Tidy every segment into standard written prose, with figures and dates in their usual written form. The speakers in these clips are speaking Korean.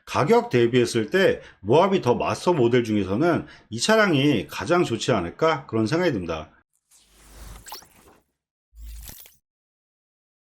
가격 대비했을 때 모하비 더 마스터 모델 중에서는 이 차량이 가장 좋지 않을까 그런 생각이 듭니다.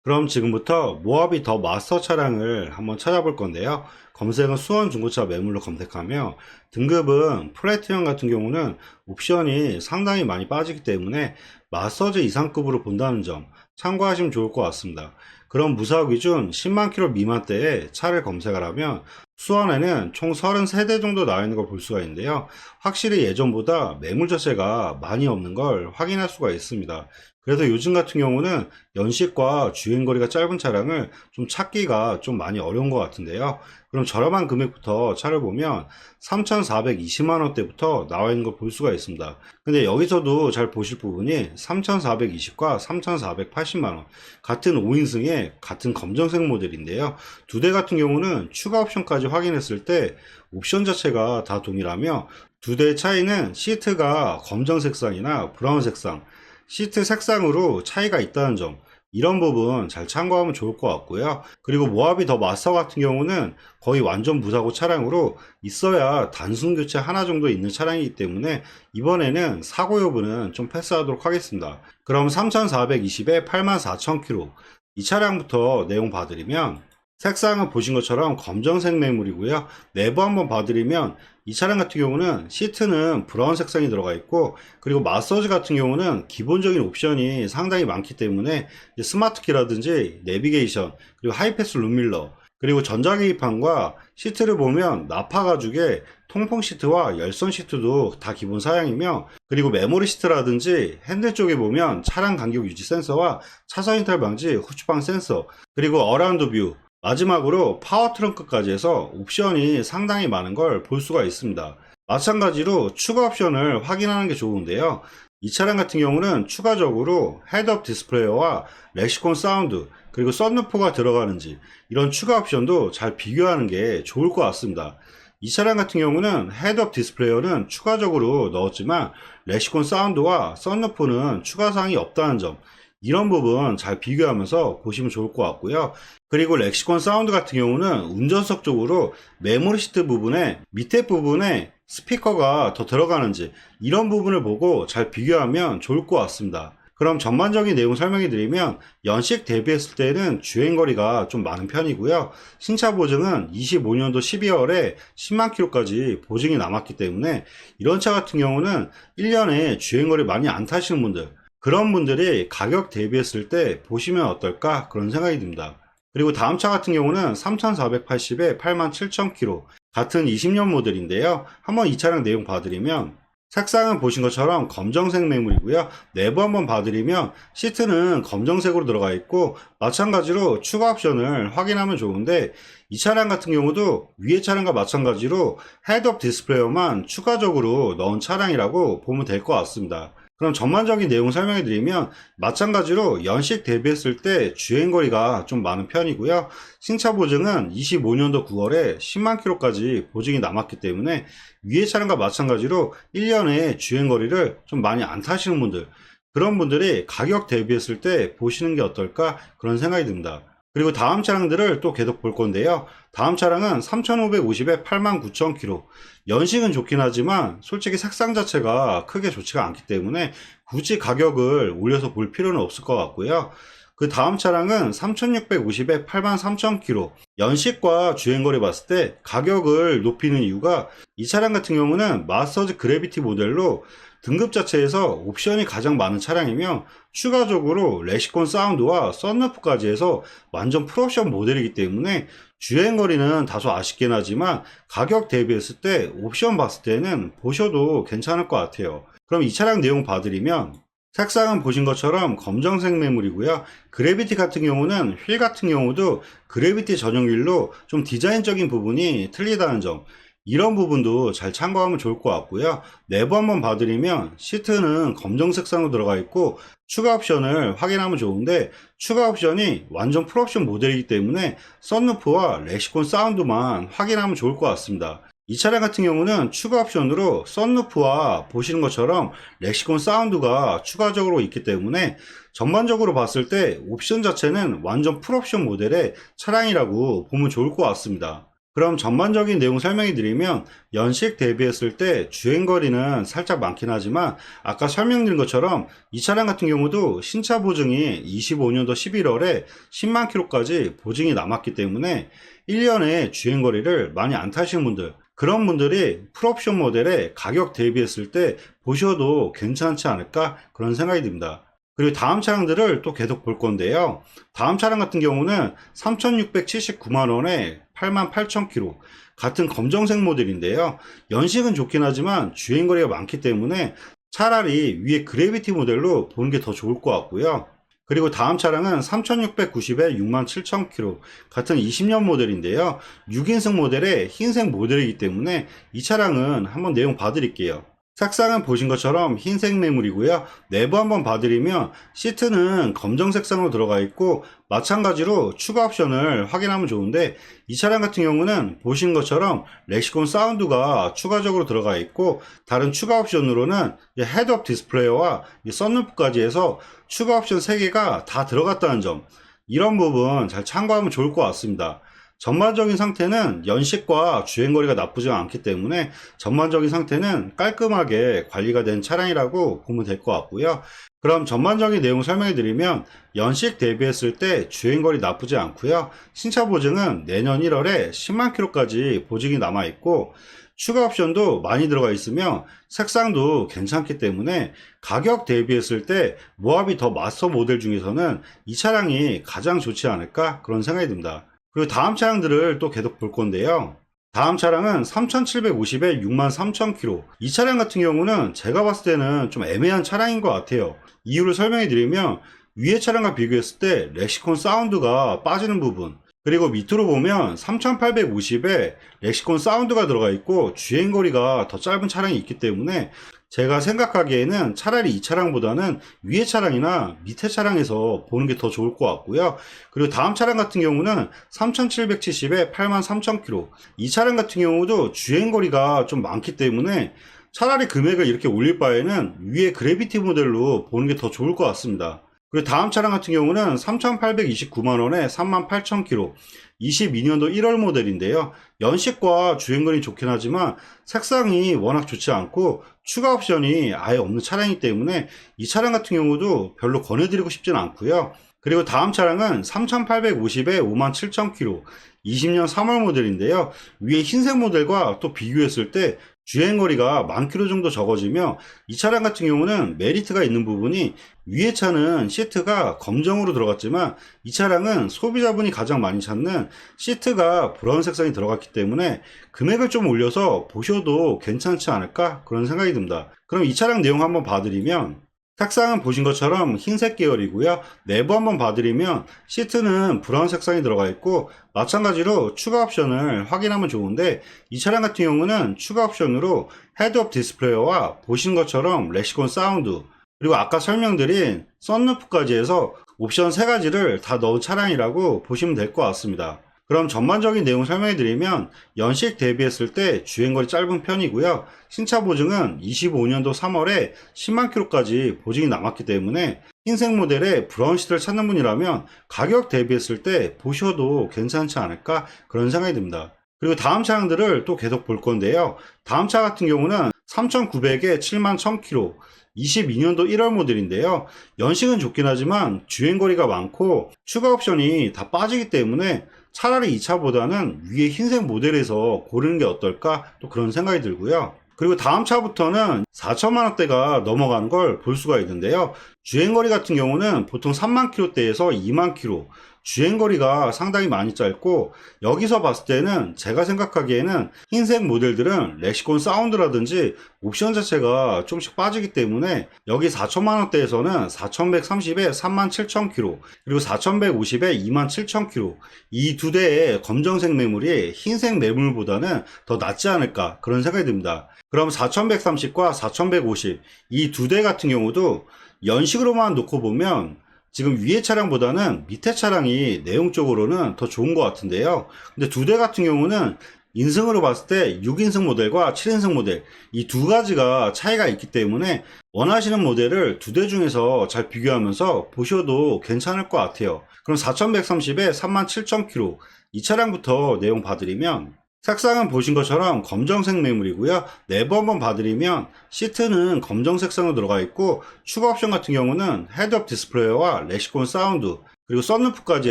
그럼 지금부터 모하비 더 마스터 차량을 한번 찾아볼 건데요. 검색은 수원 중고차 매물로 검색하며 등급은 플래티넘 같은 경우는 옵션이 상당히 많이 빠지기 때문에 마스터즈 이상급으로 본다는 점 참고하시면 좋을 것 같습니다. 그럼 무사고 기준 10만 킬로 미만대의 차를 검색을 하면 수원에는 총 33대 정도 나와 있는 걸 볼 수가 있는데요. 확실히 예전보다 매물 자체가 많이 없는 걸 확인할 수가 있습니다. 그래서 요즘 같은 경우는 연식과 주행거리가 짧은 차량을 좀 찾기가 좀 많이 어려운 것 같은데요. 그럼 저렴한 금액부터 차를 보면 3,420만원대부터 나와 있는 걸 볼 수가 있습니다. 근데 여기서도 잘 보실 부분이 3,420과 3,480만원 같은 5인승의 같은 검정색 모델인데요. 두 대 같은 경우는 추가 옵션까지 확인했을 때 옵션 자체가 다 동일하며 두 대의 차이는 시트가 검정 색상이나 브라운 색상, 시트 색상으로 차이가 있다는 점, 이런 부분 잘 참고하면 좋을 것 같고요. 그리고 모하비 더 마스터 같은 경우는 거의 완전 무사고 차량으로 있어야 단순 교체 하나 정도 있는 차량이기 때문에 이번에는 사고 여부는 좀 패스하도록 하겠습니다. 그럼 3,420에 84,000km 이 차량부터 내용 봐드리면 색상은 보신 것처럼 검정색 매물이고요. 내부 한번 봐드리면 이 차량 같은 경우는 시트는 브라운 색상이 들어가 있고, 그리고 마사지 같은 경우는 기본적인 옵션이 상당히 많기 때문에 스마트키라든지 내비게이션, 그리고 하이패스 룸밀러, 그리고 전자계기판과 시트를 보면 나파 가죽의 통풍 시트와 열선 시트도 다 기본 사양이며, 그리고 메모리 시트라든지 핸들 쪽에 보면 차량 간격 유지 센서와 차선 이탈 방지 후추방 센서, 그리고 어라운드 뷰, 마지막으로 파워 트렁크까지 해서 옵션이 상당히 많은 걸 볼 수가 있습니다. 마찬가지로 추가 옵션을 확인하는 게 좋은데요. 이 차량 같은 경우는 추가적으로 헤드업 디스플레이와 렉시콘 사운드, 그리고 썬루프가 들어가는지 이런 추가 옵션도 잘 비교하는 게 좋을 것 같습니다. 이 차량 같은 경우는 헤드업 디스플레이어는 추가적으로 넣었지만 렉시콘 사운드와 썬루프는 추가 사항이 없다는 점, 이런 부분 잘 비교하면서 보시면 좋을 것 같고요. 그리고 렉시콘 사운드 같은 경우는 운전석 쪽으로 메모리 시트 부분에 밑에 부분에 스피커가 더 들어가는지 이런 부분을 보고 잘 비교하면 좋을 것 같습니다. 그럼 전반적인 내용 설명해 드리면 연식 대비했을 때는 주행거리가 좀 많은 편이고요. 신차 보증은 25년도 12월에 10만 킬로까지 보증이 남았기 때문에 이런 차 같은 경우는 1년에 주행거리 많이 안 타시는 분들, 그런 분들이 가격 대비했을 때 보시면 어떨까 그런 생각이 듭니다. 그리고 다음 차 같은 경우는 3,480에 87,000km 같은 20년 모델인데요. 한번 이 차량 내용 봐드리면 색상은 보신 것처럼 검정색 매물이고요. 내부 한번 봐드리면 시트는 검정색으로 들어가 있고, 마찬가지로 추가 옵션을 확인하면 좋은데 이 차량 같은 경우도 위에 차량과 마찬가지로 헤드업 디스플레이어만 추가적으로 넣은 차량이라고 보면 될 것 같습니다. 그럼 전반적인 내용 설명해 드리면 마찬가지로 연식 대비했을 때 주행거리가 좀 많은 편이고요. 신차 보증은 25년도 9월에 10만 킬로까지 보증이 남았기 때문에 위에 차량과 마찬가지로 1년에 주행거리를 좀 많이 안 타시는 분들, 그런 분들이 가격 대비했을 때 보시는 게 어떨까 그런 생각이 듭니다. 그리고 다음 차량들을 또 계속 볼 건데요. 다음 차량은 3,550에 89,000km. 연식은 좋긴 하지만 솔직히 색상 자체가 크게 좋지가 않기 때문에 굳이 가격을 올려서 볼 필요는 없을 것 같고요. 그 다음 차량은 3,650에 83,000km. 연식과 주행거리 봤을 때 가격을 높이는 이유가 이 차량 같은 경우는 마스터즈 그래비티 모델로 등급 자체에서 옵션이 가장 많은 차량이며 추가적으로 렉시콘 사운드와 썬루프까지 해서 완전 풀옵션 모델이기 때문에 주행거리는 다소 아쉽긴 하지만 가격 대비했을 때 옵션 봤을 때는 보셔도 괜찮을 것 같아요. 그럼 이 차량 내용 봐드리면 색상은 보신 것처럼 검정색 매물이고요. 그래비티 같은 경우는 휠 같은 경우도 그래비티 전용 휠로 좀 디자인적인 부분이 틀리다는 점, 이런 부분도 잘 참고하면 좋을 것 같고요. 내부 한번 봐드리면 시트는 검정 색상으로 들어가 있고 추가 옵션을 확인하면 좋은데 추가 옵션이 완전 풀옵션 모델이기 때문에 썬루프와 렉시콘 사운드만 확인하면 좋을 것 같습니다. 이 차량 같은 경우는 추가 옵션으로 썬루프와 보시는 것처럼 렉시콘 사운드가 추가적으로 있기 때문에 전반적으로 봤을 때 옵션 자체는 완전 풀옵션 모델의 차량이라고 보면 좋을 것 같습니다. 그럼 전반적인 내용 설명해 드리면 연식 대비했을 때 주행거리는 살짝 많긴 하지만 아까 설명드린 것처럼 이 차량 같은 경우도 신차 보증이 25년도 11월에 10만 킬로까지 보증이 남았기 때문에 1년에 주행거리를 많이 안 타시는 분들, 그런 분들이 풀옵션 모델의 가격 대비했을 때 보셔도 괜찮지 않을까 그런 생각이 듭니다. 그리고 다음 차량들을 또 계속 볼 건데요. 다음 차량 같은 경우는 3,679만원에 88,000km, 같은 검정색 모델인데요. 연식은 좋긴 하지만 주행거리가 많기 때문에 차라리 위에 그래비티 모델로 보는 게 더 좋을 것 같고요. 그리고 다음 차량은 3,690에 67,000km, 같은 20년 모델인데요. 6인승 모델의 흰색 모델이기 때문에 이 차량은 한번 내용 봐드릴게요. 색상은 보신 것처럼 흰색 매물이고요. 내부 한번 봐드리면 시트는 검정 색상으로 들어가 있고 마찬가지로 추가 옵션을 확인하면 좋은데 이 차량 같은 경우는 보신 것처럼 렉시콘 사운드가 추가적으로 들어가 있고 다른 추가 옵션으로는 헤드업 디스플레이와 썬루프까지 해서 추가 옵션 3개가 다 들어갔다는 점, 이런 부분 잘 참고하면 좋을 것 같습니다. 전반적인 상태는 연식과 주행거리가 나쁘지 않기 때문에 전반적인 상태는 깔끔하게 관리가 된 차량이라고 보면 될 것 같고요. 그럼 전반적인 내용 설명해 드리면 연식 대비했을 때 주행거리 나쁘지 않고요. 신차 보증은 내년 1월에 10만 킬로까지 보증이 남아 있고 추가 옵션도 많이 들어가 있으며 색상도 괜찮기 때문에 가격 대비했을 때 모합이 더 마스터 모델 중에서는 이 차량이 가장 좋지 않을까 그런 생각이 듭니다. 그리고 다음 차량들을 또 계속 볼 건데요. 다음 차량은 3,750에 63,000km. 이 차량 같은 경우는 제가 봤을 때는 좀 애매한 차량인 것 같아요. 이유를 설명해 드리면 위의 차량과 비교했을 때 렉시콘 사운드가 빠지는 부분, 그리고 밑으로 보면 3,850에 렉시콘 사운드가 들어가 있고 주행거리가 더 짧은 차량이 있기 때문에 제가 생각하기에는 차라리 이 차량보다는 위의 차량이나 밑에 차량에서 보는 게 더 좋을 것 같고요. 그리고 다음 차량 같은 경우는 3,770에 83,000km. 이 차량 같은 경우도 주행거리가 좀 많기 때문에 차라리 금액을 이렇게 올릴 바에는 위에 그래비티 모델로 보는 게 더 좋을 것 같습니다. 그리고 다음 차량 같은 경우는 3,829만원에 38,000km, 22년도 1월 모델인데요. 연식과 주행거리 좋긴 하지만 색상이 워낙 좋지 않고 추가 옵션이 아예 없는 차량이기 때문에 이 차량 같은 경우도 별로 권해드리고 싶진 않고요. 그리고 다음 차량은 3,850에 57,000km, 20년 3월 모델인데요. 위에 흰색 모델과 또 비교했을 때 주행거리가 10,000km 정도 적어지며 이 차량 같은 경우는 메리트가 있는 부분이 위에 차는 시트가 검정으로 들어갔지만 이 차량은 소비자분이 가장 많이 찾는 시트가 브라운 색상이 들어갔기 때문에 금액을 좀 올려서 보셔도 괜찮지 않을까 그런 생각이 듭니다. 그럼 이 차량 내용 한번 봐드리면 색상은 보신 것처럼 흰색 계열이고요. 내부 한번 봐드리면 시트는 브라운 색상이 들어가 있고 마찬가지로 추가 옵션을 확인하면 좋은데 이 차량 같은 경우는 추가 옵션으로 헤드업 디스플레이와 보신 것처럼 렉시콘 사운드, 그리고 아까 설명드린 썬루프까지 해서 옵션 3가지를 다 넣은 차량이라고 보시면 될 것 같습니다. 그럼 전반적인 내용 설명해 드리면 연식 대비했을 때 주행거리 짧은 편이고요. 신차 보증은 25년도 3월에 10만 킬로까지 보증이 남았기 때문에 흰색 모델의 브라운 시트를 찾는 분이라면 가격 대비했을 때 보셔도 괜찮지 않을까 그런 생각이 듭니다. 그리고 다음 차량들을 또 계속 볼 건데요. 다음 차 같은 경우는 3,900에 71,000km, 22년도 1월 모델인데요. 연식은 좋긴 하지만 주행거리가 많고 추가 옵션이 다 빠지기 때문에 차라리 이 차보다는 위에 흰색 모델에서 고르는 게 어떨까 또 그런 생각이 들고요. 그리고 다음 차부터는 4천만 원대가 넘어가는 걸 볼 수가 있는데요. 주행거리 같은 경우는 보통 3만 킬로대에서 2만 킬로, 주행거리가 상당히 많이 짧고 여기서 봤을 때는 제가 생각하기에는 흰색 모델들은 렉시콘 사운드라든지 옵션 자체가 조금씩 빠지기 때문에 여기 4천만 원대에서는 4,130에 37,000km, 그리고 4,150에 27,000km, 이 두 대의 검정색 매물이 흰색 매물보다는 더 낫지 않을까 그런 생각이 듭니다. 그럼 4130과 4150 이 두 대 같은 경우도 연식으로만 놓고 보면 지금 위에 차량보다는 밑에 차량이 내용적으로는 더 좋은 것 같은데요. 근데 두 대 같은 경우는 인승으로 봤을 때 6인승 모델과 7인승 모델 이 두 가지가 차이가 있기 때문에 원하시는 모델을 두 대 중에서 잘 비교하면서 보셔도 괜찮을 것 같아요. 그럼 4130에 37,000km 이 차량부터 내용 봐드리면 색상은 보신 것처럼 검정색 매물이고요. 내부 한번 봐드리면 시트는 검정 색상으로 들어가 있고 추가 옵션 같은 경우는 헤드업 디스플레이와 렉시콘 사운드 그리고 썬루프까지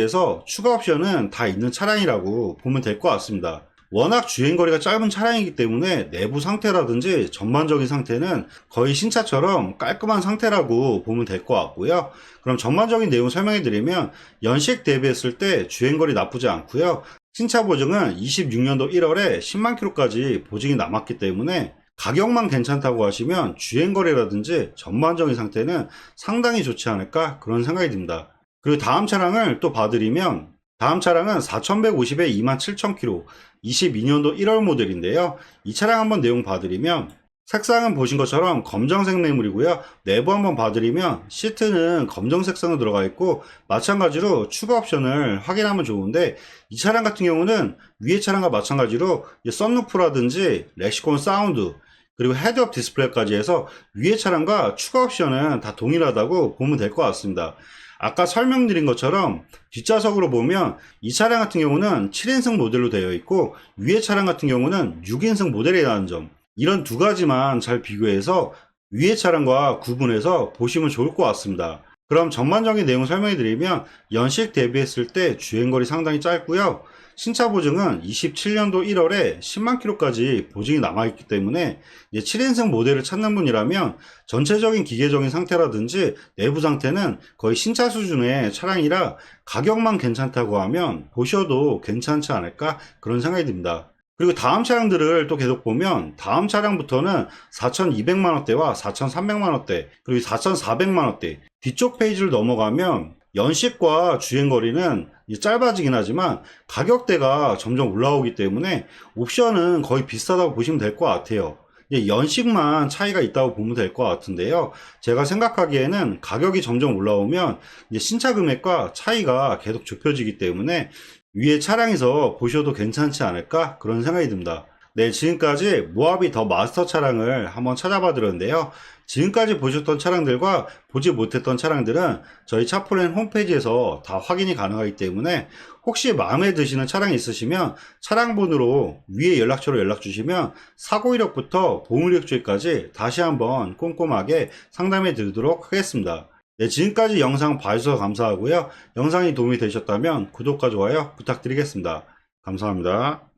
해서 추가 옵션은 다 있는 차량이라고 보면 될 것 같습니다. 워낙 주행거리가 짧은 차량이기 때문에 내부 상태라든지 전반적인 상태는 거의 신차처럼 깔끔한 상태라고 보면 될 것 같고요. 그럼 전반적인 내용 설명해 드리면 연식 대비했을 때 주행거리 나쁘지 않고요. 신차 보증은 26년도 1월에 10만 킬로까지 보증이 남았기 때문에 가격만 괜찮다고 하시면 주행거리라든지 전반적인 상태는 상당히 좋지 않을까 그런 생각이 듭니다. 그리고 다음 차량을 또 봐드리면 다음 차량은 4150에 27,000km 22년도 1월 모델인데요. 이 차량 한번 내용 봐드리면 색상은 보신 것처럼 검정색 매물이고요. 내부 한번 봐드리면 시트는 검정 색상으로 들어가 있고 마찬가지로 추가 옵션을 확인하면 좋은데 이 차량 같은 경우는 위에 차량과 마찬가지로 썬루프라든지 렉시콘 사운드 그리고 헤드업 디스플레이까지 해서 위에 차량과 추가 옵션은 다 동일하다고 보면 될 것 같습니다. 아까 설명드린 것처럼 뒷좌석으로 보면 이 차량 같은 경우는 7인승 모델로 되어 있고 위에 차량 같은 경우는 6인승 모델이라는 점 이런 두 가지만 잘 비교해서 위에 차량과 구분해서 보시면 좋을 것 같습니다. 그럼 전반적인 내용 설명해 드리면 연식 대비했을 때 주행거리 상당히 짧고요. 신차 보증은 27년도 1월에 10만 킬로까지 보증이 남아있기 때문에 7인승 모델을 찾는 분이라면 전체적인 기계적인 상태라든지 내부 상태는 거의 신차 수준의 차량이라 가격만 괜찮다고 하면 보셔도 괜찮지 않을까 그런 생각이 듭니다. 그리고 다음 차량들을 또 계속 보면 다음 차량부터는 4,200만원대와 4,300만원대 그리고 4,400만원대 뒤쪽 페이지를 넘어가면 연식과 주행거리는 짧아지긴 하지만 가격대가 점점 올라오기 때문에 옵션은 거의 비슷하다고 보시면 될 것 같아요. 연식만 차이가 있다고 보면 될 것 같은데요. 제가 생각하기에는 가격이 점점 올라오면 신차 금액과 차이가 계속 좁혀지기 때문에 위에 차량에서 보셔도 괜찮지 않을까 그런 생각이 듭니다. 네, 지금까지 모하비 더 마스터 차량을 한번 찾아봐 드렸는데요. 지금까지 보셨던 차량들과 보지 못했던 차량들은 저희 차프렌 홈페이지에서 다 확인이 가능하기 때문에 혹시 마음에 드시는 차량이 있으시면 차량 번호로 위에 연락처로 연락 주시면 사고 이력부터 보험 이력주까지 다시 한번 꼼꼼하게 상담해 드리도록 하겠습니다. 네, 지금까지 영상 봐주셔서 감사하고요. 영상이 도움이 되셨다면 구독과 좋아요 부탁드리겠습니다. 감사합니다.